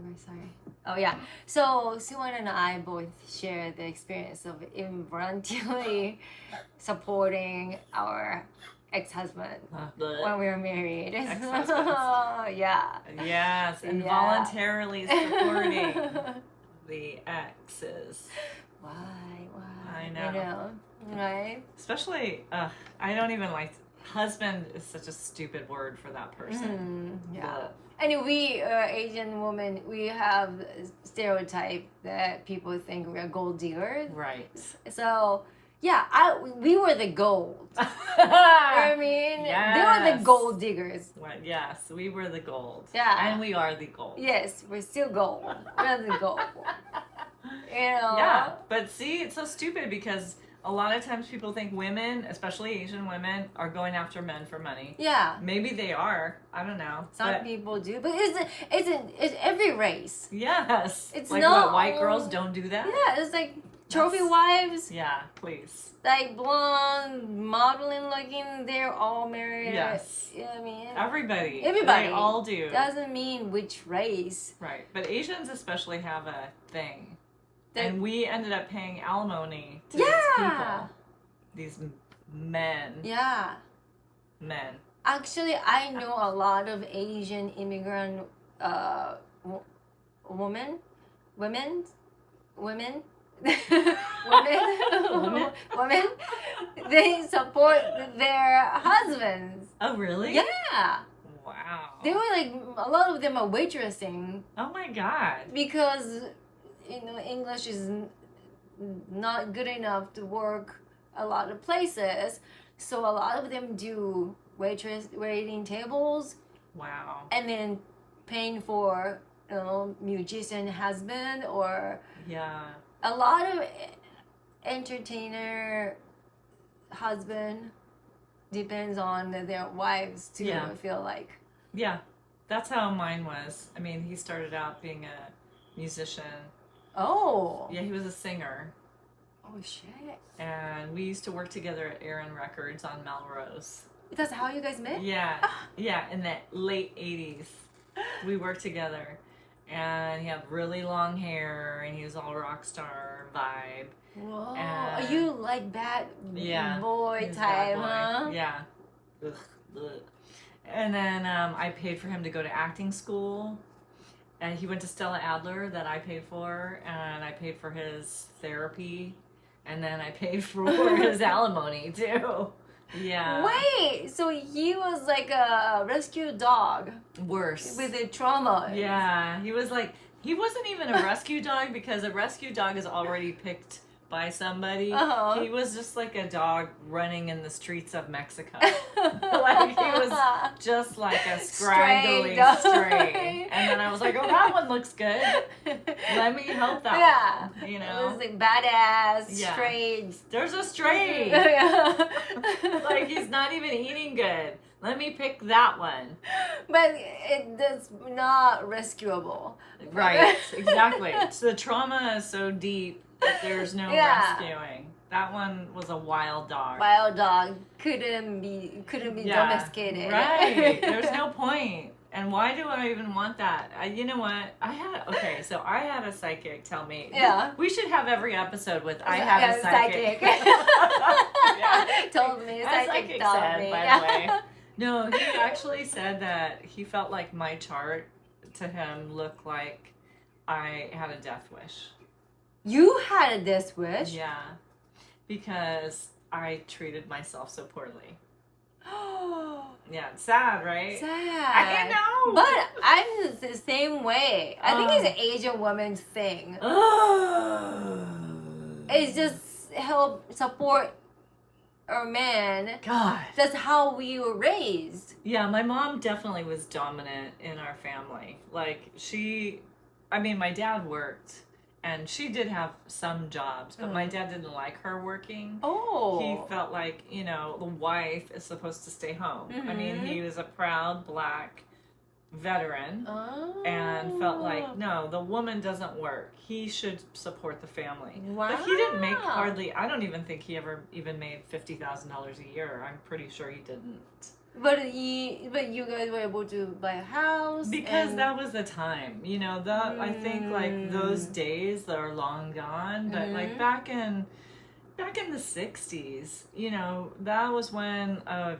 we're sorry. Oh yeah. So Suwon and I both share the experience of involuntarily supporting our ex-husband when we were married. Ex-husbands. Yeah. Yes, involuntarily supporting the exes. Why? I know. You know, right? Especially, I don't even like. Husband is such a stupid word for that person. Yeah. And we, Asian women, we have stereotype that people think we're gold diggers. Right. So, yeah, we were the gold. You know what I mean? Yes. They were the gold diggers. Well, yes, we were the gold. Yeah. And we are the gold. Yes, we're still gold. We're the gold. You know? Yeah, but see, it's so stupid because a lot of times people think women, especially Asian women, are going after men for money. Yeah. Maybe they are. I don't know. Some people do, but it's every race. Yes. It's like not what, white girls don't do that? Yeah, it's like trophy wives. Yeah, please. Like blonde, modeling looking, they're all married. Yes. You know what I mean? Everybody. They all do. Doesn't mean which race. Right. But Asians especially have a thing. And we ended up paying alimony to these people. These men. Yeah. Men. Actually, I know a lot of Asian immigrant women. They support their husbands. Oh, really? Yeah. Wow. They were like, a lot of them are waitressing. Oh my God. Because, English is not good enough to work a lot of places. So a lot of them do waiting tables. Wow. And then paying for, musician husband or a lot of entertainer husband depends on their wives too. I feel like. Yeah, that's how mine was. I mean, he started out being a musician. Oh. Yeah, he was a singer. Oh shit. And we used to work together at Aaron Records on Melrose. That's how you guys met? Yeah. Yeah, in the late 80s. We worked together. And he had really long hair and he was all rock star vibe. Whoa. And Are you like bad boy type, huh? Yeah. Ugh, ugh. And then I paid for him to go to acting school. And he went to Stella Adler that I paid for. And I paid for his therapy. And then I paid for his alimony too. Yeah. Wait, so he was like a rescue dog. Worse. With a trauma. Yeah, he wasn't even a rescue dog because a rescue dog is already picked by somebody. Uh-huh. He was just like a dog running in the streets of Mexico. Like he was just like a scraggly stray. And then I was like, oh, that one looks good. Let me help that one. You know? It was like badass, straight. There's a stray. Like he's not even eating good. Let me pick that one. But it's not rescuable. Right, exactly. So the trauma is so deep that there's no rescuing. That one was a wild dog. Wild dog couldn't be domesticated. Right. There's no point. And why do I even want that? You know what? I had a psychic tell me. Yeah. We should have every episode with I had a psychic. Told me. A psychic said, by the way. No, he actually said that he felt like my chart to him looked like I had a death wish. You had a death wish? Yeah. Because I treated myself so poorly. Yeah, it's sad, right? Sad. I know. But I'm the same way. I think it's an Asian woman's thing. It's just help support our man. God. That's how we were raised. Yeah, my mom definitely was dominant in our family. Like, my dad worked. And she did have some jobs, but my dad didn't like her working. Oh. He felt like, the wife is supposed to stay home. Mm-hmm. I mean, he was a proud black veteran and felt like, no, the woman doesn't work. He should support the family. Wow. But he didn't make I don't even think he ever even made $50,000 a year. I'm pretty sure he didn't. But you guys were able to buy a house because that was the time, you know. That I think like those days are long gone. But like back in the 60s, you know, that was when a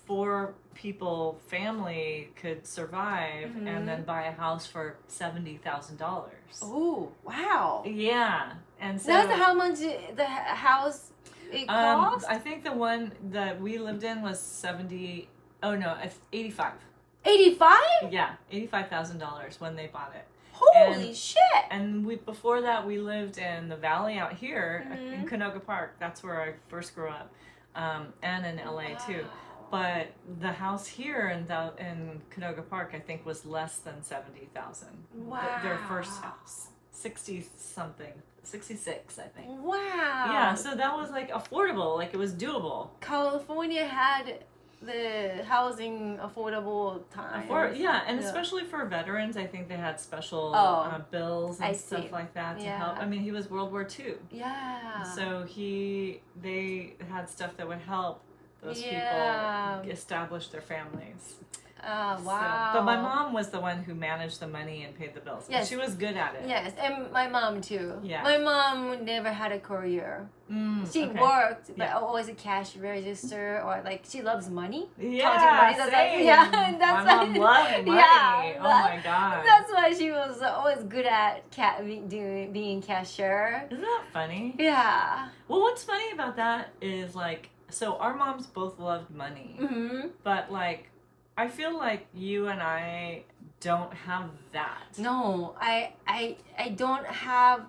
4-people family could survive and then buy a house for $70,000. Oh, wow. Yeah, and so that's how much the house it cost. I think the one that we lived in was 70. Oh no, it's 85. 85? Yeah, $85,000 when they bought it. Holy shit! And before that, we lived in the valley out here in Canoga Park. That's where I first grew up, and in LA too. But the house here in Canoga Park, I think, was less than 70,000. Wow! Their first house, 60-something, 66, I think. Wow! Yeah, so that was like affordable, like it was doable. California had the housing affordable time. And especially for veterans, I think they had special bills and stuff like that to help. I mean, he was World War II. Yeah. So they had stuff that would help those people establish their families. Wow. So, but my mom was the one who managed the money and paid the bills. Yes. She was good at it. Yes, and my mom too. Yeah. My mom never had a career. She worked, but always a cash register or like she loves money. Yeah, money. That's same. That's my mom loved money. Yeah, oh my god. That's why she was always good at being cashier. Isn't that funny? Yeah. Well, what's funny about that is like, so our moms both loved money, but like, I feel like you and I don't have that. No, I don't have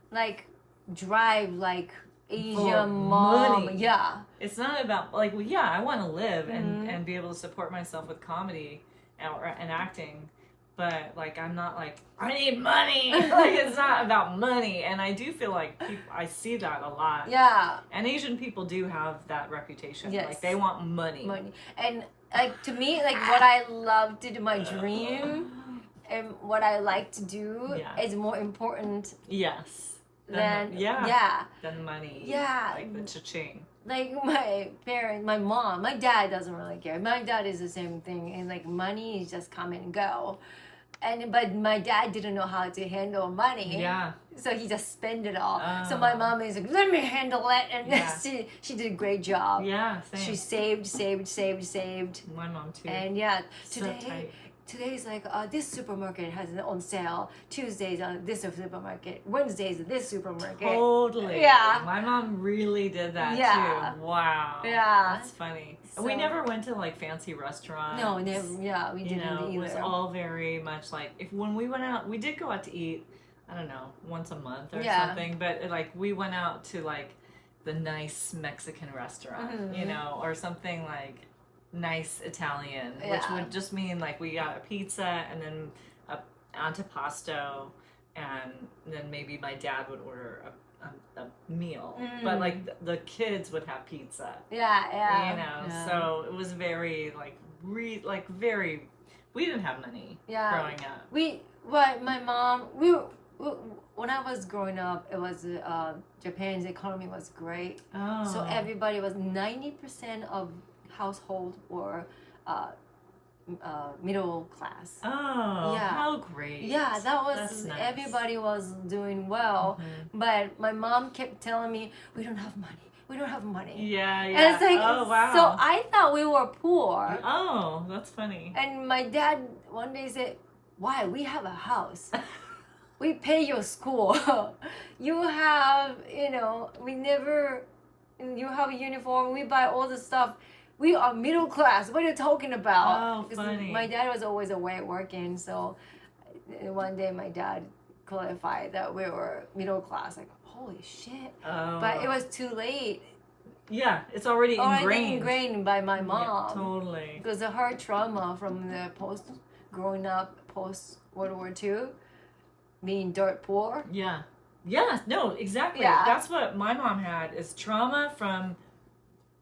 like drive like Asian mom. Money. Yeah. It's not about like, well, yeah, I want to live and be able to support myself with comedy and acting, but like I'm not like I need money. Like it's not about money, and I do feel like I see that a lot. Yeah. And Asian people do have that reputation. Yes. Like they want money. Money. And like to me, like what I love to do, my dream and what I like to do is more important. Yes. Than than money. Yeah. Like the cha-ching. Like my parents, my mom, my dad doesn't really care. My dad is the same thing, and like money is just come and go. But my dad didn't know how to handle money. Yeah. So he just spent it all. So my mom is like, let me handle it, and she did a great job. Yeah, same. She saved. My mom too. And today's like this supermarket has it on sale. Tuesdays this supermarket. Wednesdays this supermarket. Totally. Yeah. My mom really did that too. Wow. Yeah. That's funny. So, we never went to like fancy restaurants. No, never. Yeah, we didn't either. It was all very much like when we went out, we did go out to eat. I don't know, once a month or something. But like we went out to like the nice Mexican restaurant, you know, or something like nice Italian, which would just mean like we got a pizza and then a antipasto, and then maybe my dad would order a meal, but like the kids would have pizza. Yeah. You know, so it was very like very. We didn't have money growing up. My mom when I was growing up, it was Japan's economy was great. So everybody was 90% of household were middle class. Oh, how great. Yeah, That's nice. Everybody was doing well. But my mom kept telling me, we don't have money. Yeah. And it's like, oh, wow. so I thought we were poor. Oh, that's funny. And my dad one day said, why? We have a house. We pay your school. You have, you have a uniform. We buy all the stuff. We are middle class. What are you talking about? Oh, funny. My dad was always away working. So one day my dad clarified that we were middle class. Like, holy shit. Oh. But it was too late. Yeah, it's already ingrained by my mom. Yeah, totally. Because of her trauma from the growing up post World War II, being dirt poor. Yeah. Yeah, no, exactly. Yeah. That's what my mom had, is trauma from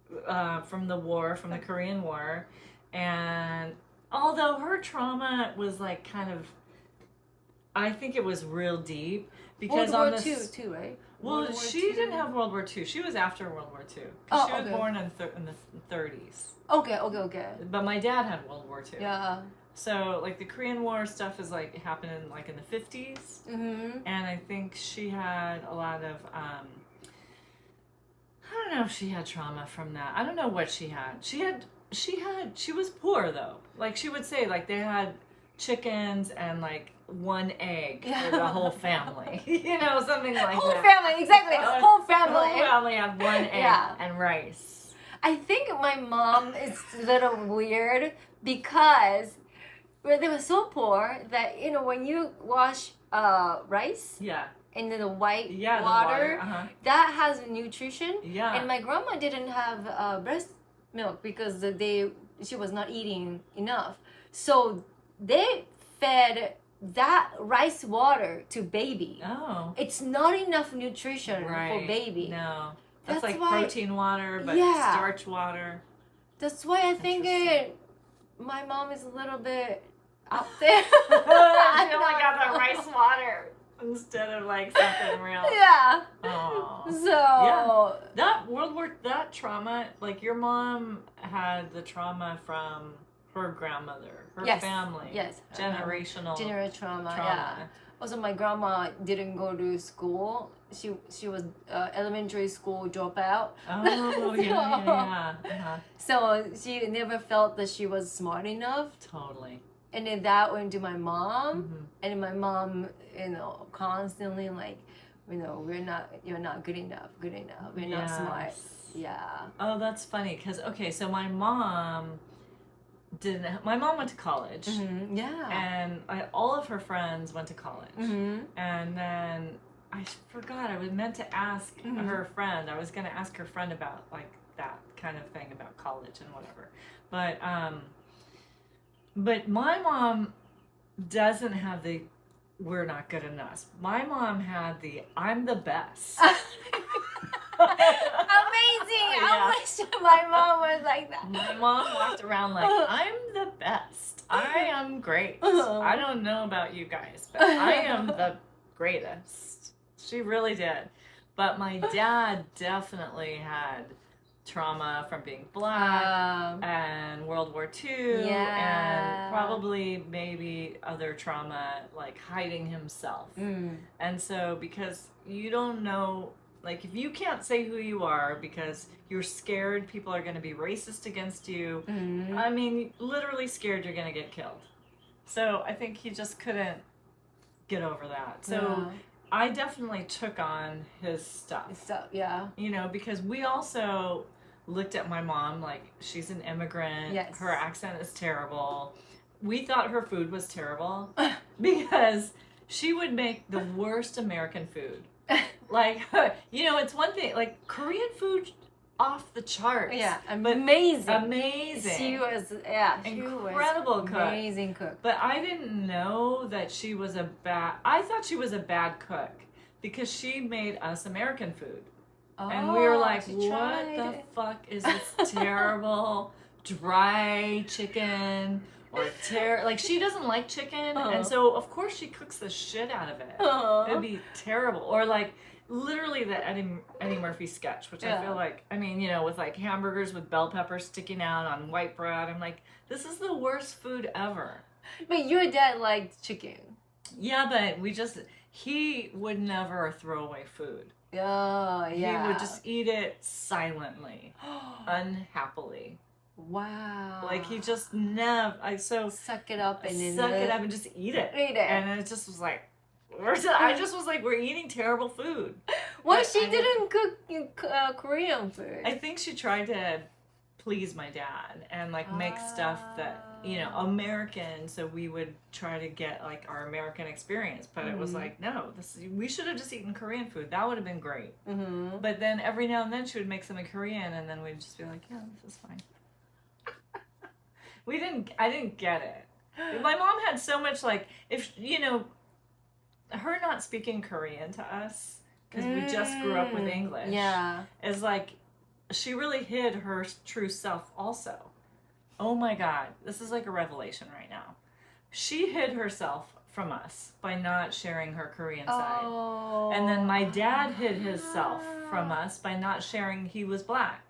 the war, from the Korean War. And although her trauma was like kind of I think it was real deep because World on War the II too, right? well, World War she II. didn't have World War II. She was after World War II. Oh, She was okay. born in the 30s. Okay. But my dad had World War II. Yeah. So like the Korean War stuff is like happening like in the 50s, Mm-hmm. and I think she had a lot of I don't know if she had trauma from that. I don't know what she had. She was poor though. Like she would say like they had chickens and like one egg for the whole family. You know, something like Whole that. family, exactly. Whole family. The whole family had one egg and rice. I think my mom is a little weird because they were so poor that when you wash rice in the white water, that has nutrition. Yeah. And my grandma didn't have breast milk because she was not eating enough. So they fed that rice water to baby. Oh. It's not enough nutrition for baby. No. That's like why, protein water, but starch water. That's why I think my mom is a little bit out there. She only got the rice water instead of like something real. Yeah. Oh. So. Yeah. That trauma, like your mom had the trauma from her grandmother, her family. Yes. Generational trauma. Yeah. Also, my grandma didn't go to school. She was elementary school dropout. Oh, yeah. So she never felt that she was smart enough. Totally. And then that went to my mom, and then my mom, constantly like, you're not good enough, we're not smart. Yeah. Oh, that's funny, because so my mom went to college. Yeah. And all of her friends went to college. And then I forgot, I was meant to ask her friend. I was going to ask her friend about like that kind of thing about college and whatever. But my mom doesn't have the "we're not good enough." My mom had the "I'm the best." Amazing! I wish my mom was like that. My mom walked around like, "I'm the best. I am great. I don't know about you guys, but I am the greatest." She really did. But my dad definitely had trauma from being black and World War II and probably maybe other trauma like hiding himself. And so because you don't know, like if you can't say who you are because you're scared people are going to be racist against you, I mean literally scared you're going to get killed. So I think he just couldn't get over that. So I definitely took on his stuff. Because we also looked at my mom like she's an immigrant. Yes. Her accent is terrible. We thought her food was terrible because she would make the worst American food. Like, it's one thing, like Korean food off the charts. Yeah, amazing. Amazing. She was, incredible cook. Amazing cook. But I didn't know that she was I thought she was a bad cook because she made us American food. And we were like, what the fuck is this terrible dry chicken or like she doesn't like chicken and so of course she cooks the shit out of it. It'd be terrible. Or like literally the Eddie Murphy sketch, which I feel like, I mean, with like hamburgers with bell peppers sticking out on white bread. I'm like, this is the worst food ever. But your dad liked chicken. Yeah, but he would never throw away food. Oh, yeah. He would just eat it silently, unhappily. Wow. Like he just never. Suck it up and just eat it. Eat it. And it just was like, I just was like, we're eating terrible food. Well, she didn't cook Korean food. I think she tried to please my dad and like make stuff that American, so we would try to get like our American experience, but it was like, no, we should have just eaten Korean food. That would have been great. But then every now and then she would make something Korean and then we'd just be like, yeah, this is fine. I didn't get it. My mom had so much like, if her not speaking Korean to us because we just grew up with English is like, she really hid her true self also. Oh my God, this is like a revelation right now. She hid herself from us by not sharing her Korean side. Oh. And then my dad hid himself from us by not sharing he was black.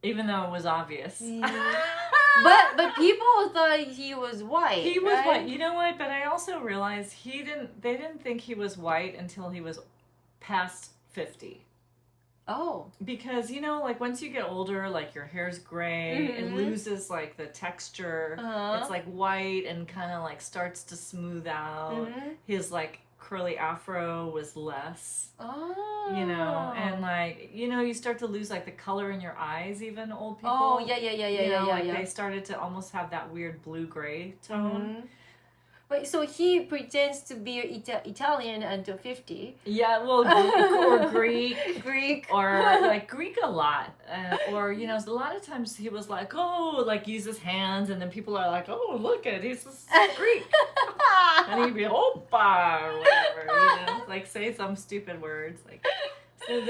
Even though it was obvious. But people thought he was white. He was right? white. You know what? But I also realized they didn't think he was white until he was past 50. Oh. Because, you know, like once you get older, like your hair's gray, it loses like the texture. It's like white and kind of like starts to smooth out. His like curly afro was less. Oh. You know, and like, you know, you start to lose like the color in your eyes, even old people. Oh, yeah. They started to almost have that weird blue-gray tone. Wait, so he pretends to be Italian until 50. Yeah, well, or Greek. Greek. Or like Greek a lot. Or, you know, a lot of times he was like, oh, like use his hands. And then people are like, oh, look at he's Greek. And he'd be, oppa, or whatever, you know, like say some stupid words. Like, so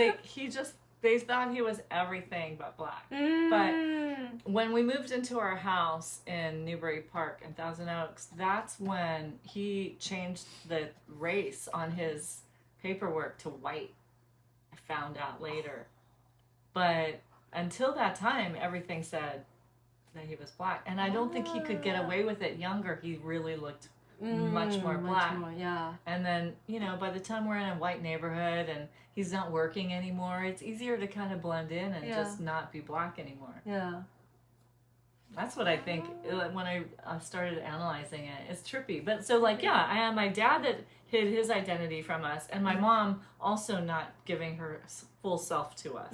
they thought he was everything but black. But when we moved into our house in Newbury Park in Thousand Oaks, that's when he changed the race on his paperwork to white. I found out later. But until that time, everything said that he was black. And I don't think he could get away with it younger. He really looked much more black. Yeah. And then, you know, by the time we're in a white neighborhood and he's not working anymore, it's easier to kind of blend in and just not be black anymore. Yeah. That's what I think when I started analyzing it. It's trippy. But so like, yeah, I had my dad that hid his identity from us and my mom also not giving her full self to us.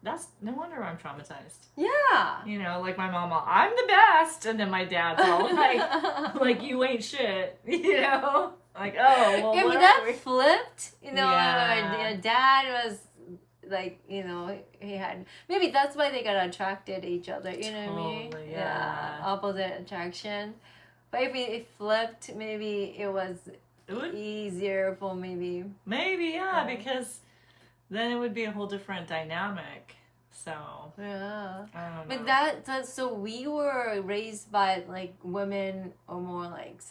That's no wonder I'm traumatized. Yeah. You know, like my mom, I'm the best, and then my dad's all like you ain't shit. You know, like oh well. If that flipped, you know, your dad was like, you know, he had maybe that's why they got attracted to each other. You know what I mean? Yeah. Opposite attraction. But if it flipped, maybe it was easier for maybe. Maybe because then it would be a whole different dynamic. So yeah, I don't know. but that's so we were raised by like women or more like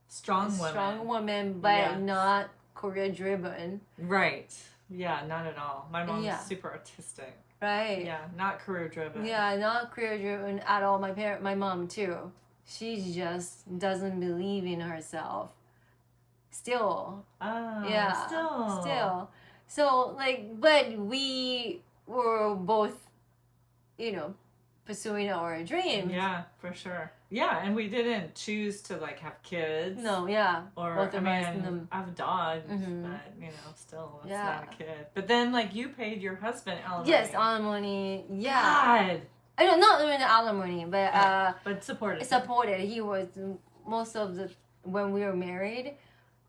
strong women, but not career driven. Right. Yeah, not at all. My mom's super artistic. Right. Yeah, not career driven. Yeah, not career driven at all. My mom too. She just doesn't believe in herself. Still. Oh. Yeah. Still. So like, but we were both, you know, pursuing our dreams. Yeah, for sure. Yeah, and we didn't choose to like have kids. No, yeah. Or both I mean, I have a dog, but you know, still it's not a kid. But then like you paid your husband alimony. Yes, alimony. Yeah. God. I don't not doing the alimony, but supported. Supported. He was most of the when we were married,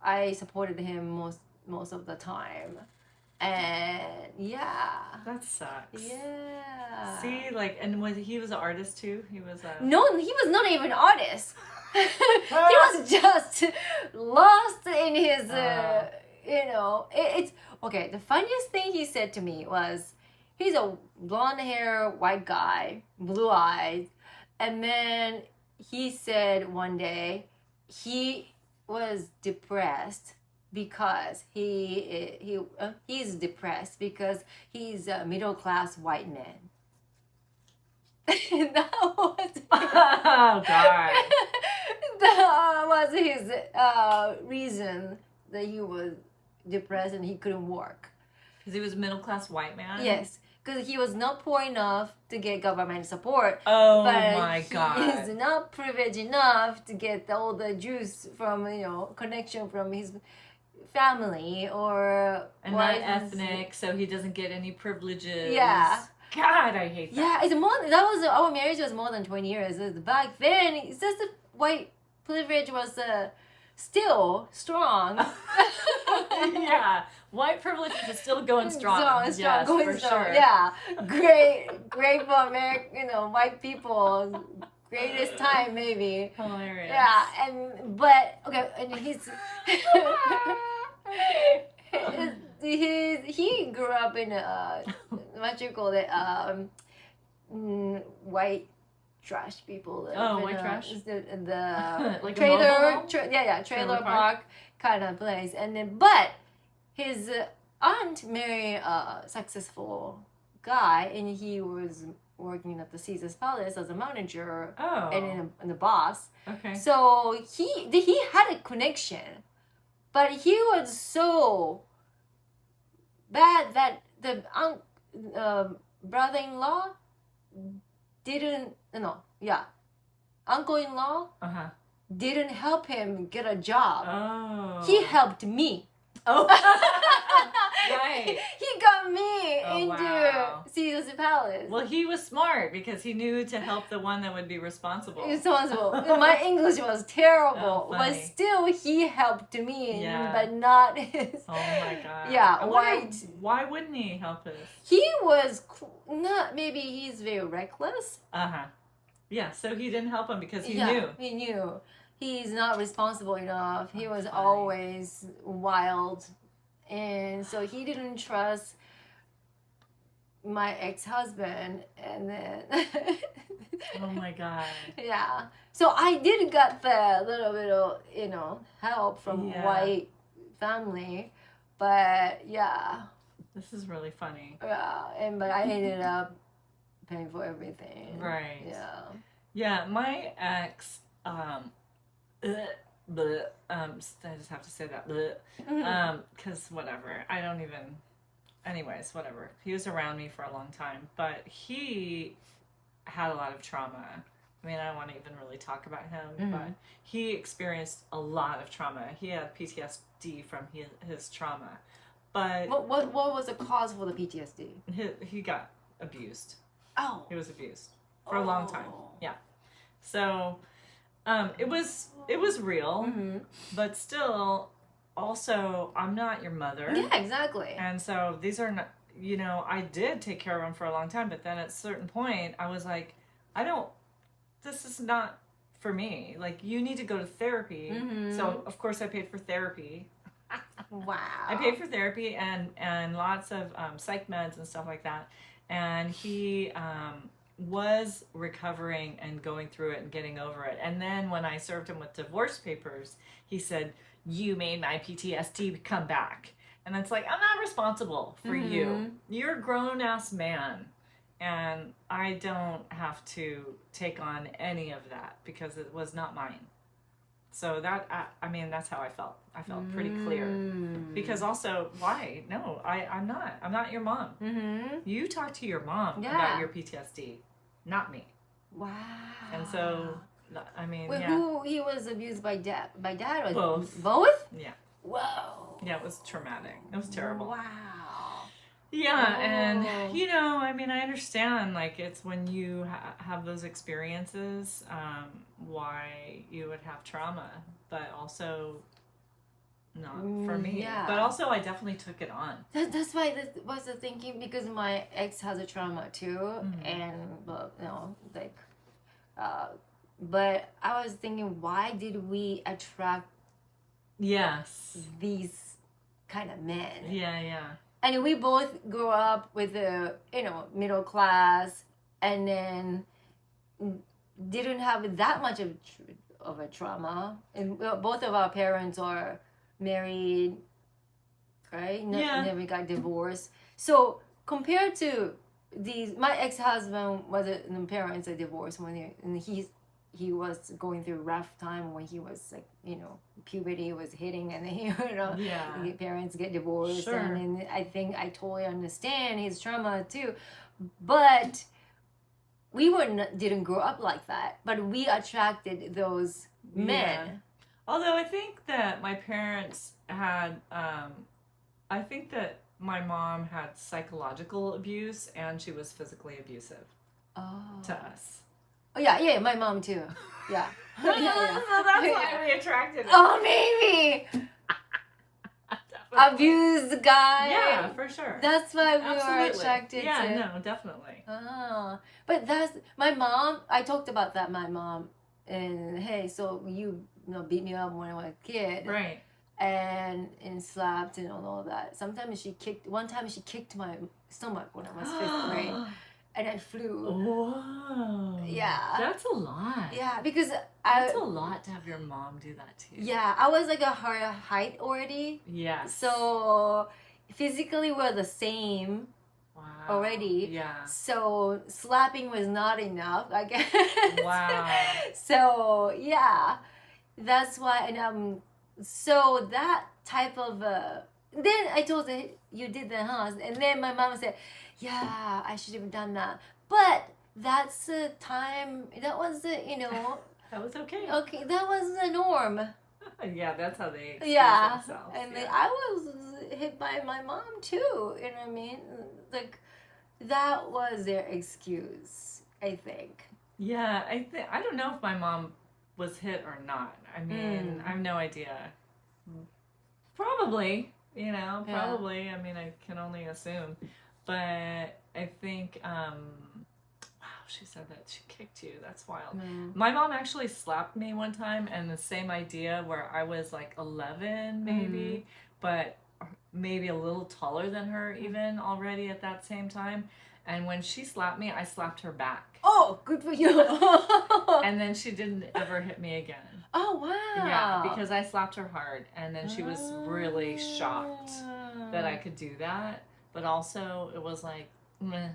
I supported him most of the time. And that sucks. Yeah. See, like, and he was an artist too. He was No, he was not even an artist. He was just lost in his. You know, it's okay. The funniest thing he said to me was, he's a blonde hair white guy, blue eyes, and then he said one day he was depressed. Because he's depressed because he's a middle class white man. That was oh God. That was his reason that he was depressed and he couldn't work. Because he was a middle class white man. Yes, because he was not poor enough to get government support. Oh but my God. He's not privileged enough to get all the juice from connection from his family and not ethnic, so he doesn't get any privileges. Yeah. God, I hate that. Yeah, it's more. That was our marriage was more than 20 years. Back then, it's just the white privilege was still strong. Yeah, white privilege is still going strong. Yes, going for strong. sure. Yeah, great for American, white people. Greatest time maybe. Hilarious. Yeah, but and he grew up in a what you call it white trash people live. Oh, in white trash? The Like a trailer, mobile home? trailer Trailer park kind of place. And then, but his aunt married a successful guy, and he was working at the Caesar's Palace as a manager Oh. and the boss. Okay. So he had a connection, but he was so bad that the brother-in-law didn't uncle-in-law Uh-huh. didn't help him get a job. Oh. He helped me. Oh. Right. He got me into wow. Caesar's Palace. Well, he was smart because he knew to help the one that would be responsible. Responsible. My English was terrible, Oh, but funny. still he helped me, Yeah. but not his. Oh my god. Yeah, I wonder white. Why wouldn't he help us? He was not. Maybe he's very reckless. Uh-huh. Yeah, so he didn't help him because he yeah, knew. He knew. He's not responsible enough. He was Funny. always wild. And so he didn't trust my ex-husband. And then... Oh my god. Yeah. So I did get the little bit of, help from white family. But yeah. This is really funny. Yeah. But I ended up paying for everything. Right. Yeah. Yeah, my ex, I just have to say that, because whatever, I don't even, anyways, whatever. He was around me for a long time, but he had a lot of trauma. I mean, I don't want to even really talk about him, but he experienced a lot of trauma. He had PTSD from his trauma, but... What was the cause for the PTSD? He got abused. Oh. He was abused for a long time. Yeah. So, it was real, but still, also, I'm not your mother. Yeah, exactly. And so these are not, I did take care of him for a long time, but then at a certain point, I was like, this is not for me. Like, you need to go to therapy. So, of course, I paid for therapy. Wow. I paid for therapy and lots of psych meds and stuff like that. And he was recovering and going through it and getting over it. And then when I served him with divorce papers, he said, "You made my PTSD come back." And it's like, I'm not responsible for you. You're a grown-ass man. And I don't have to take on any of that because it was not mine. So that, that's how I felt. I felt pretty clear. Because also, why? No, I'm not. I'm not your mom. You talk to your mom about your PTSD, not me. Wow. And so, Wait, who he was abused by dad? By dad or both? Both? Yeah. Whoa. Yeah, it was traumatic. It was terrible. Wow. Yeah, and I understand, like, it's when you have those experiences, why you would have trauma, but also not for me. Yeah. But also, I definitely took it on. That's why that was the thinking, because my ex has a trauma too, and but I was thinking, why did we attract these kind of men? Yeah. And we both grew up with a middle class, and then didn't have that much of a trauma. And both of our parents are married, right? And then we got divorced. So compared to these, my ex-husband parents are divorced and he was going through a rough time when he was like, puberty was hitting, and his parents get divorced. Sure. And I think I totally understand his trauma too. But we didn't grow up like that, but we attracted those men. Although I think that my parents had, I think that my mom had psychological abuse and she was physically abusive to us. Oh, yeah, my mom too. Yeah. So that's why we attracted it. Oh, maybe. Abused guy. Yeah, for sure. That's why we were attracted to. Yeah, no, definitely. Oh. But that's my mom. I talked about that, my mom. And hey, so you beat me up when I was a kid. Right. And slapped and all that. One time she kicked my stomach when I was 5th grade. and I flew. Whoa. Yeah. That's a lot. Yeah, because That's a lot to have your mom do that to you. Yeah, I was like her height already. Yes. So physically we're the same. Wow. Already. Yeah. So slapping was not enough, I guess. Wow. So yeah, that's why, and so that type of then I told her, you did that, huh? And then my mom said, yeah, I should have done that, but that's the time, that was the, you know. That was okay. Okay, that was the norm. Yeah, that's how they express themselves. And then I was hit by my mom too, you know what I mean? Like, that was their excuse, I think. Yeah, I don't know if my mom was hit or not. I mean, I have no idea. Probably, you know, probably. Yeah. I mean, I can only assume. But I think, wow, she said that she kicked you. That's wild. My mom actually slapped me one time, and the same idea where I was like 11 maybe, but maybe a little taller than her even already at that same time. And when she slapped me, I slapped her back. Oh, good for you. And then she didn't ever hit me again. Oh, wow. Yeah, because I slapped her hard. And then she was really shocked that I could do that. But also, it was like, meh.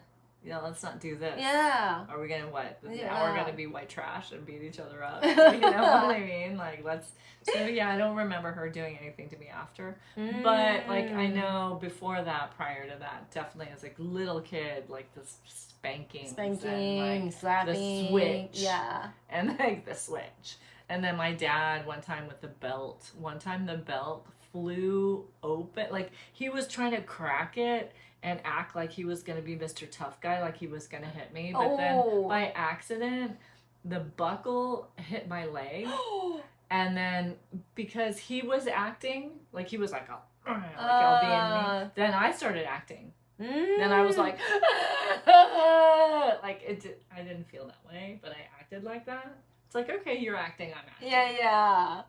Yeah, let's not do this. Yeah. Are we gonna what? Yeah. Now we're gonna be white trash and beat each other up. You know what I mean? Like, let's. So yeah, I don't remember her doing anything to me after. But like, I know before that, prior to that, definitely as a little kid, like the spanking, and, like, slapping, the switch, yeah, and like the switch. And then my dad, one time with the belt. One time the belt flew open. Like he was trying to crack it and act like he was going to be Mr. Tough Guy, like he was going to hit me. But then by accident, the buckle hit my leg. And then because he was acting, like he was like, I'll be in me. Then I started acting. Then I was like, like I didn't feel that way, but I acted like that. It's like, okay, you're acting, I'm acting. Yeah.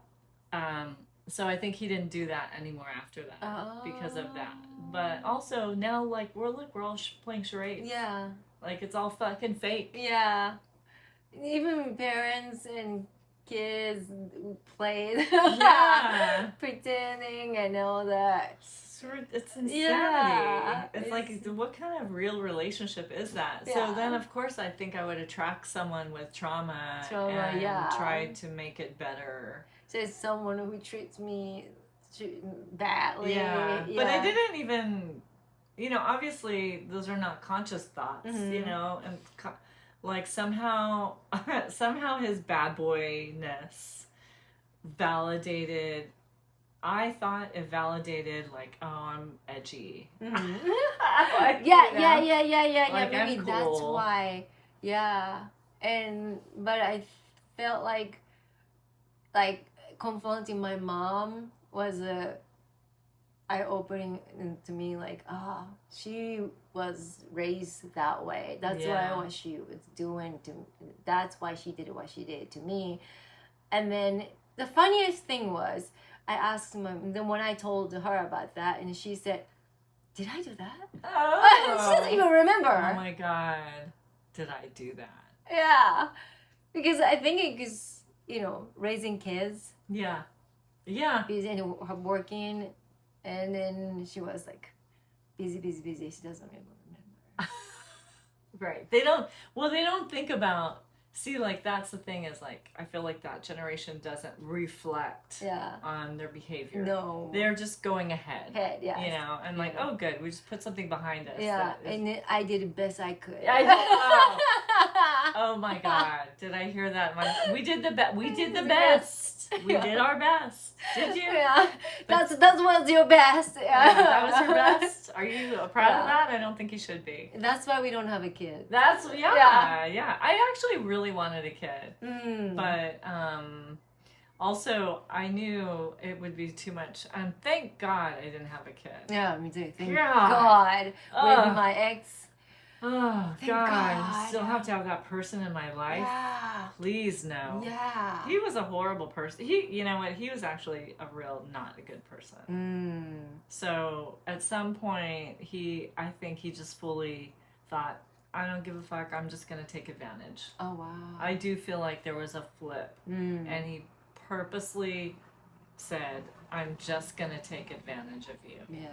So I think he didn't do that anymore after that because of that. But also now, like, we're all playing charades. Yeah. Like, it's all fucking fake. Yeah. Even parents and kids play pretending and all that. It's insanity. Yeah. It's like, what kind of real relationship is that? Yeah. So then, of course, I think I would attract someone with trauma and try to make it better. So it's someone who treats me badly. Yeah. But I didn't even, you know, obviously those are not conscious thoughts, you know, and like somehow his bad boyness validated. I thought it validated, like, oh, I'm edgy. Like, yeah. Like, maybe cool. That's why. Yeah. But I felt like confronting my mom was eye-opening to me. Like, she was raised that way. That's why what she was doing to. That's why she did what she did to me. And then the funniest thing was, I asked then when I told her about that, and she said, "Did I do that?" She doesn't even remember. Oh my god, did I do that? Yeah, because I think it is, you know, raising kids. Yeah. Busy and working, and then she was like, busy. She doesn't even remember. Right. They don't think about. See, like, that's the thing is, like, I feel like that generation doesn't reflect on their behavior. No. They're just going ahead. Yeah. You know, and like, oh, good, we just put something behind us. Yeah, and I did the best I could. Oh my god, did I hear that? We did the best. We did the best. We did our best. Did you? Yeah, that was your best. That was your best. Are you proud of that? I don't think you should be. That's why we don't have a kid. That's yeah. I actually really wanted a kid, but also I knew it would be too much. And thank God I didn't have a kid. Yeah, me too. Thank God. With my ex. Oh, God. Still have to have that person in my life? Yeah. Please, no. Yeah. He was a horrible person. You know what? He was actually not a good person. So, at some point, I think he just fully thought I don't give a fuck. I'm just gonna take advantage. Oh wow. I do feel like there was a flip, and he purposely said, "I'm just gonna take advantage of you." Yeah.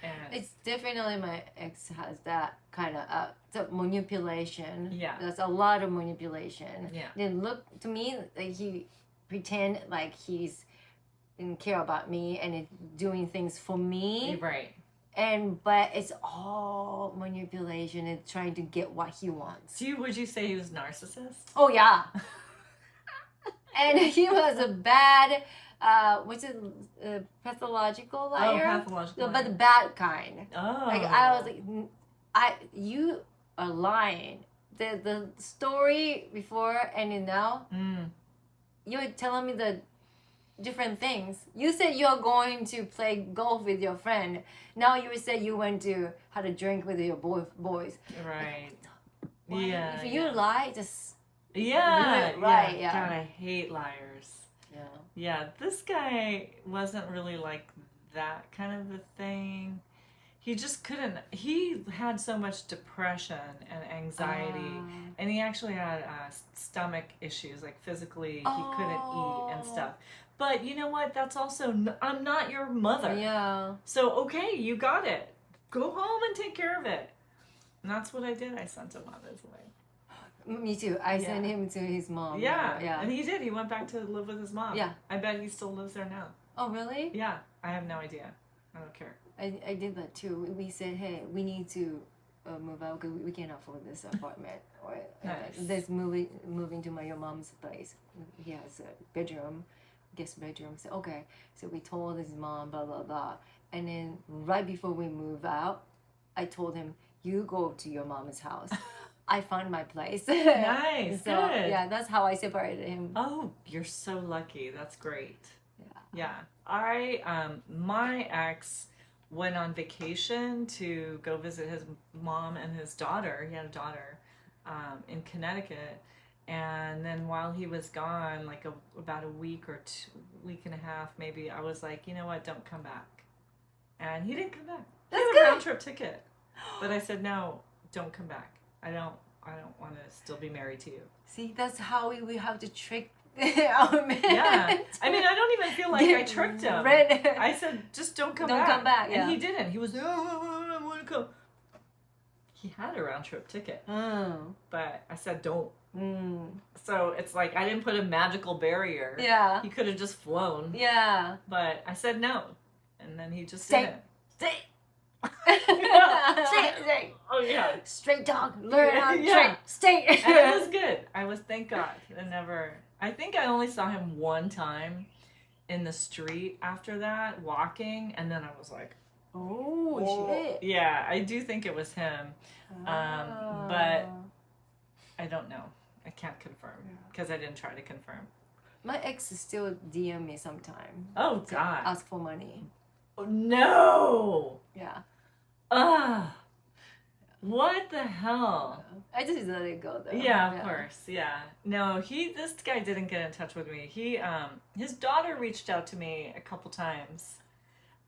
And It's definitely my ex has that kind of the manipulation. Yeah. There's a lot of manipulation. Yeah. Then look to me like he pretend like he's didn't care about me and it doing things for me. right. But it's all manipulation and trying to get what he wants. Would you say he was narcissist? Oh yeah. And he was a bad what's it pathological liar? Pathological But liar. the bad kind. Oh. Like I was like you are lying. The story before and now you're telling me the different things. You said you're going to play golf with your friend. Now you said you went to had a drink with your boys. Right. Why? Yeah. If you lie, just Yeah. do it right. Yeah. God, I hate liars. yeah. Yeah, this guy wasn't really like that kind of a thing. He just couldn't. He had so much depression and anxiety, and he actually had stomach issues, like physically he couldn't eat and stuff. But you know what? That's also I'm not your mother. Yeah. So okay, you got it. Go home and take care of it. And that's what I did. I sent him on his way. Me too. I sent him to his mom. Yeah, Yeah. and he did. He went back to live with his mom. Yeah. I bet he still lives there now. Oh really? Yeah, I have no idea. I don't care. I did that too. We said, hey, we need to move out because we can't afford this apartment. Or Nice. this moving to your mom's place. He has a bedroom, guest bedroom. So okay. So we told his mom, blah blah blah. And then right before we move out, I told him, you go to your mom's house. I found my place. Nice, So good. yeah, that's how I separated him. Oh, you're so lucky. That's great. Yeah. Yeah. My ex went on vacation to go visit his mom and his daughter. He had a daughter in Connecticut. And then while he was gone, like about a week or week and a half, maybe, I was like, you know what, don't come back. And he didn't come back. He had a round trip ticket. But I said, no, don't come back. I don't want to still be married to you. See, that's how we have to trick our man. Yeah. I mean, I don't even feel like I tricked him. I said, just don't come back. Don't come back, yeah. And he didn't. He was, no, I want to come. He had a round trip ticket. Oh. But I said, don't. So it's like, I didn't put a magical barrier. Yeah. He could have just flown. Yeah. But I said no. And then he just Stay. didn't. Stay. Yeah. Stay. Oh, yeah. Straight dog. Learn how to Yeah. trick. Stay. And it was good. Thank God. I think I only saw him one time in the street after that, walking, and then I was like, oh, shit. Yeah, I do think it was him. But I don't know. I can't confirm because I didn't try to confirm. My ex still DM me sometime. Oh, God. Ask for money. Oh, no. Yeah. What the hell? I just let it go though. Yeah, of course. Yeah. No, this guy didn't get in touch with me. His daughter reached out to me a couple times.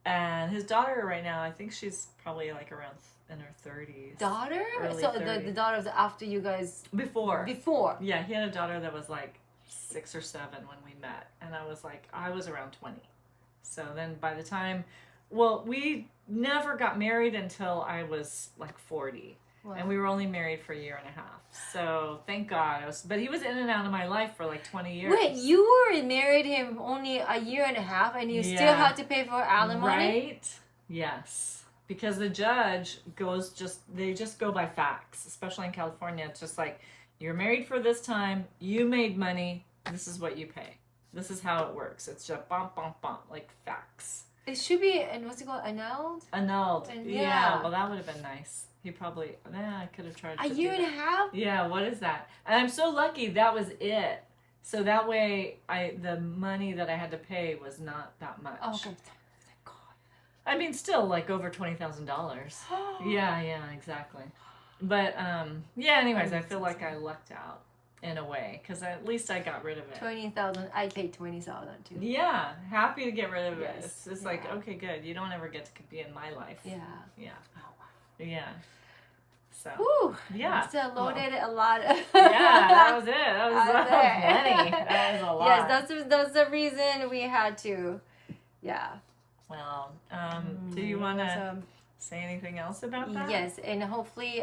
And his daughter right now, I think she's probably like around in her 30s. Daughter? Early So 30s. the daughter was after you guys Before. Yeah, he had a daughter that was like 6 or 7 when we met. And I was around 20. So then by the time, we never got married until I was like 40. Wow. And we were only married for a year and a half. So thank God. But he was in and out of my life for like 20 years. Wait, you were married him only a year and a half and you still had to pay for alimony? Right? Yes. Because the judge they just go by facts, especially in California. It's just like, you're married for this time, you made money, this is what you pay. This is how it works. It's just bump, like facts. It should be, and what's it called, annulled? Annulled. And yeah, well, that would have been nice. He probably, I could have tried A to year do and a that. half? Yeah, what is that? And I'm so lucky that was it. So that way, the money that I had to pay was not that much. Oh, good. Thank God. I mean, still like over $20,000. Yeah, exactly. But anyways, I feel like I lucked out in a way because at least I got rid of it. 20,000. I paid 20,000 too. Yeah, happy to get rid of it. Yes. It's like, okay, good. You don't ever get to be in my life. Yeah. Yeah. Oh, wow. Yeah. So Whew. yeah, So loaded a lot. yeah, that was it. That was That was it. plenty. That was a lot. Yes, that's the reason we had to. Yeah. Well, do you want to So, say anything else about that? yes, and hopefully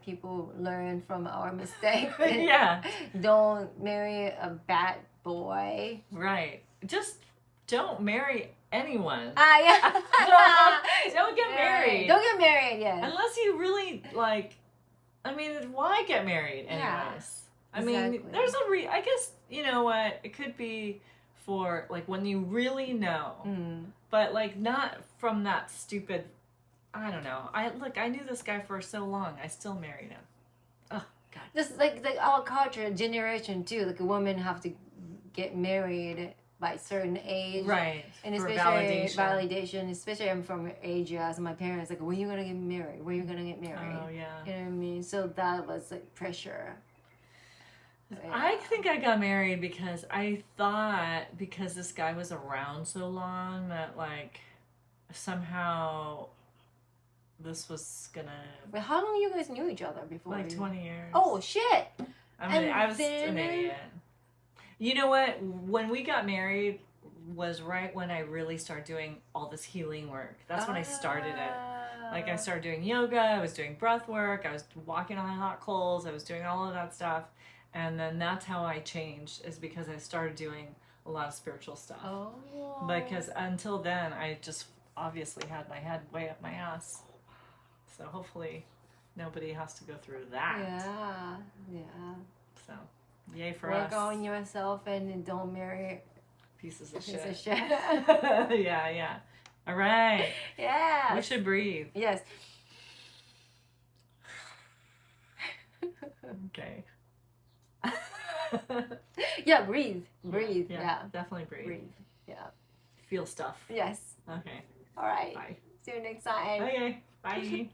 people learn from our mistake. Yeah. Don't marry a bad boy. Right. Just don't marry anyone. Yeah. Don't get married. Don't get married, yes. Unless you really like. I mean, why get married anyways? Yeah, I mean, exactly. there's a I guess you know what it could be for like when you really know, but like not from that stupid. I don't know. I knew this guy for so long. I still married him. Oh God. Just like our culture, generation too. Like a woman have to get married by a certain age, Right? And for especially validation. Especially I'm from Asia, so my parents like, when are you gonna get married? When are you gonna get married? Oh yeah. You know what I mean? So that was like pressure. Yeah. I think I got married because I thought because this guy was around so long that like somehow this was gonna. But how long you guys knew each other before? Like 20 years. Oh shit! I was an idiot. You know what? When we got married was right when I really started doing all this healing work. That's when I started it. Like I started doing yoga, I was doing breath work, I was walking on hot coals, I was doing all of that stuff. And then that's how I changed, is because I started doing a lot of spiritual stuff. Oh. Because until then, I just obviously had my head way up my ass. So hopefully nobody has to go through that. Yeah, yeah. So, yay for Work us. on yourself and don't marry Pieces of a piece shit. of shit. Yeah, yeah. All right. Yeah. We should breathe. Yes. Okay. Yeah, breathe. Breathe. Yeah. Definitely breathe. Breathe. Yeah. Feel stuff. Yes. Okay. All right. Bye. See you next time. Okay. Bye.